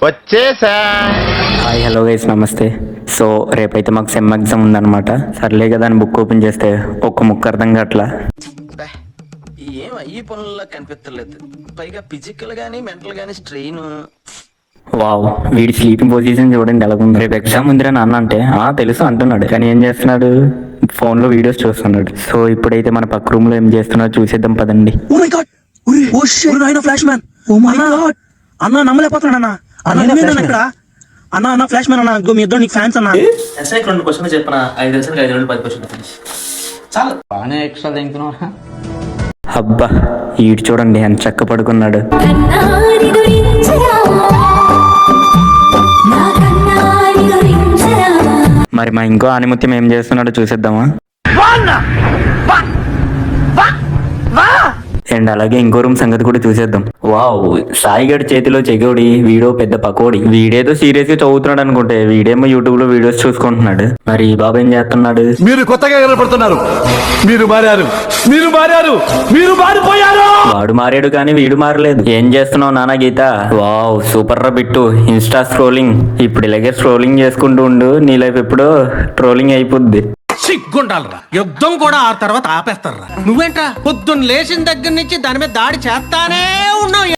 వచ్చేసా. Hi hello guys నమస్తే. So రేపైతే మాకు సెమ్ ఎగ్జామ్ ఉందన్నమాట. సర్లే కదా అని బుక్ ఓపెన్ చేస్తే ఒక్క ముక్క అర్థం కావట్లా. ఏం అయ్యి పనుల్లో కనిపించలేదు. పైగా ఫిజికల్ గానీ మెంటల్ గానీ స్ట్రెయిన్. వావ్, వీడి స్లీపింగ్ పొజిషన్ చూడండి ఎలాగుంది. రేపు ఎగ్జామ్ ఉందిరా నాన్న అంటే తెలుసు అంటున్నాడు, కానీ ఏం చేస్తున్నాడు? ఫోన్ లో వీడియోస్ చూస్తున్నాడు. సో ఇప్పుడైతే మన పక్క రూమ్ లో ఏం చేస్తున్నాడో చూసేద్దాం పదండి. Oh my god, oh shit, నాయనా flash man. Oh my god అన్న, నమ్మలేకపోతున్నాడు అన్న. ఇక్కడ అన్న ఫ్లాష్ మ్యాన్ అన్న, మీ ఇద్దరు నీకు ఫ్యాన్స్ అన్న. ఎస్ఐ 2 క్వశ్చన్లు చెప్పిన 5 నిమిషాలు 5 నుండి 10 క్వశ్చన్లు చాలా బాగానే ఎక్స్ట్రా తింటున్నా. అబ్బా, ఈడు చూడండి ఎంత చక్క పడుకున్నాడు. మరి మా ఇంకో ఆనిముత్యం ఏం చేస్తున్నాడో చూసేద్దామా? అండ్ అలాగే ఇంకో రూమ్ సంగతి కూడా చూసేద్దాం. వావ్, సాయిగడ్ చేతిలో చెగోడి, వీడో పెద్ద పకోడి. వీడేదో సీరియస్ గా చదువుతున్నాడు అనుకుంటే వీడేమో యూట్యూబ్ లో వీడియోస్ చూసుకుంటున్నాడు. మరి ఈ బాబు ఏం చేస్తున్నాడు? మీరు కొత్తగా కనపడుతున్నారు, మీరు మారారు, మీరు మారారు, మీరు మారిపోయారు. వాడు మారాడు కానీ వీడు మారలేదు. ఏం చేస్తున్నావు నానా గీత? వావ్ సూపర్ రా బిట్టు. Insta scrolling. ఇప్పుడు ఇలాగే స్క్రోలింగ్ చేసుకుంటూ ఉండు, నీ లైఫ్ ఎప్పుడో ట్రోలింగ్ అయిపోద్ది. సిగ్గుండాలరా, యుద్ధం కూడా ఆ తర్వాత ఆపేస్తారా. నువ్వేంట్రా పొద్దున్న లేచిన దగ్గర నుంచి దాని మీద దాడి చేస్తానే ఉన్నావు.